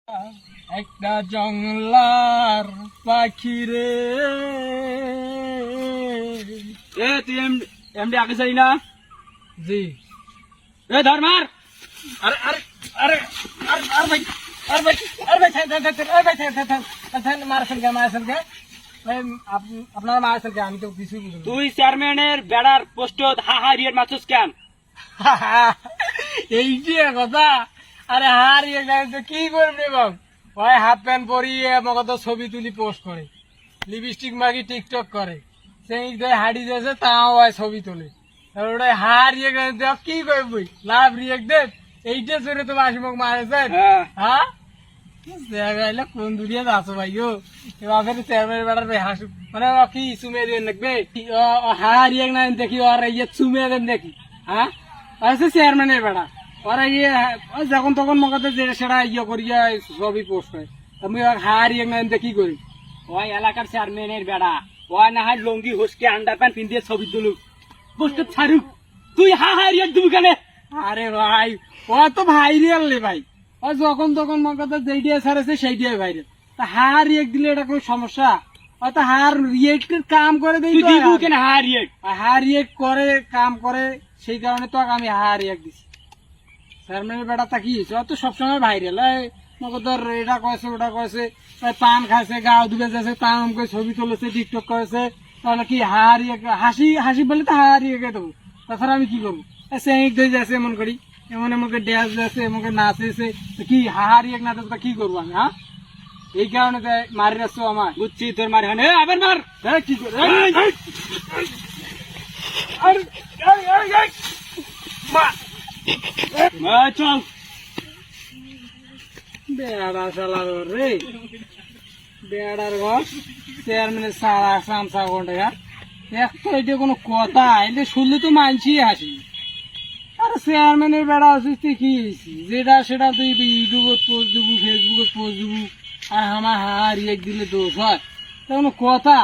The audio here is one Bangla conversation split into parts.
একটা জঙ্গলার পাখি রে। তুই এমডি আগে যাই না? জি। ধর মার। আরে আরে আরে আরে ভাই, আরে ভাই, আরে ভাই, মারছেন কে? ভাই আপনারা মারছেন কে? আমি তো কিছুই বুঝি না। তুই চেয়ারম্যানের বেড়ার পোস্ট হাহারিয়ার মাছস কেন? এই যে কথা। আরে হারিয়ে গেছে কি করবে বাবু? ভাই হাফ প্যান্ট পরিয়ে আমাকে তো ছবি তুলি পোস্ট করে, লিপস্টিক মাগি টিকটক করে, সেই হাড়ি দিয়েছে তাও ভাই ছবি তোলে। ওটা হারিয়ে গেছে কি করবি? লাভ রিয়েক্ট দে এইটা চলে তো বাসি মুখ মারেছেন। হ্যাঁ জায়গায় কোন দুনিয়াতে আছো ভাই গো? এবার চেয়ারম্যানের বেড়ার ভাই হাসু মানে কি চুমে দিয়ে দেখবে হারিয়ে না দেখি আর ইয়ে চুমে দেন দেখি। হ্যাঁ আছে চেয়ারম্যানের বেড়া ওরা ইয়ে যখন তখন মগাতে যে সেটা ইয়ে করিয়া ছবি পোস্ট করে, আমি হারিয়ে না দেখি করি। ওই এলাকার চেয়ারম্যানের বেড়া ওই না হয় লঙ্গি হুসকে আন্ডার প্যান্ট পিন্দিয়ে ছবি তুলুক, পোস্ট ছাড়ুক, তুই হাহারিয়ার দিবি কেন? আরে ভাই ও তো ভাইরাল রে ভাই, ও যখন তখন মগাতে যেইটা ছাড়েছে সেইটাই ভাইরাল। তা হার রিয়েক্ট দিলে এটা কোনো সমস্যা? হয়তো হার রিয়েক্টের কাম করে দেই তো দিবি কেন হাহারিয়ার? হার রিয়েক্ট করে কাম করে, সেই কারণে তো আমি হার রিয়েক্ট দিছি। চেয়ারম্যানের বেটা তা কি হয়েছে? অত সবসময় ভাইরাল মগদর এটা কয়েছে ওটা কয়েছে, পান খাইছে গাও ডুবে যাচ্ছে তাম করে ছবি তুলেছে টিকটক করেছে, তাহলে কি হারিয়ে হাসি হাসি বলে তো হারিয়ে গে দেবো। তাছাড়া আমি কি করবো? সেঁক ধরে যাচ্ছে এমন করি, এমন এমনকে ড্যান্স যাচ্ছে এমনকে নাচেছে, কি হারিয়ে না তো কি করবো আমি? হ্যাঁ এই কারণে মারি রাখছো আমার। বুঝছি তোর মার হানে আবার মার। কি করে চল বেড়া চালার রে, বেড়ার ঘর চেয়ারম্যানের সারা সামসা ঘন্টা এক তো এটা কোনো কথা এলে শুনলে তো মানছি হাসি। আরে চেয়ারম্যানের বেড়া আছিস তুই কি যেটা সেটা তুই ইউটিউবে পোস্ট দেবো ফেসবুকে পোস্ট দেবো আর আমার হারিয়ে দিলে দোষ হয়? কোনো কথা?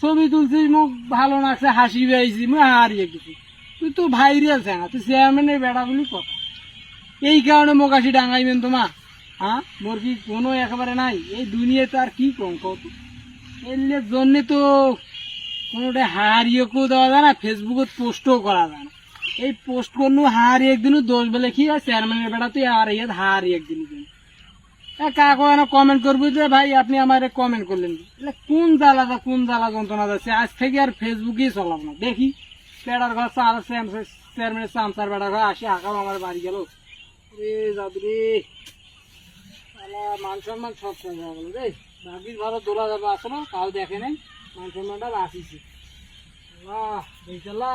ছবি তুলছিস মুখ ভালো লাগছে হাসি পেয়েছি মুখ হারিয়ে গেছি, তুই তো ভাইরাল না, তুই চেয়ারম্যানের বেড়া বলি কথা। এই কারণে মোকাশি ডাঙাইবেন তোমার? হ্যাঁ মোর কি কোনো একেবারে নাই এই দুনিয়াতে? আর কি কম কত এর জন্যে তো কোনোটা হারিয়েও দেওয়া যায় না, ফেসবুকে পোস্টও করা যায় না। এই পোস্ট করলো হারিয়ে একদিনও দোষ বলে কি হয়? চেয়ারম্যানের বেড়া তুই আর হারিয়ে একদিন কাকু কমেন্ট করবি যে ভাই আপনি আমার কমেন্ট করলেন, কোন জ্বালা যন্ত্রণা যাচ্ছে। আজ থেকে আর ফেসবুকেই চলাম না। দেখি বেড়ার ঘর চেয়ারম্যানের চামচার বেড়ার ঘর আসি আঁকাও আমার বাড়ি গেল রে যাবি রে, মান সম্মান সব সময় যাওয়া গেল রে। ভাবির ভালো দোলা যাবে আসলো তাও দেখে নাই, মান সম্মানটা বাঁচিয়েছি। দেখলা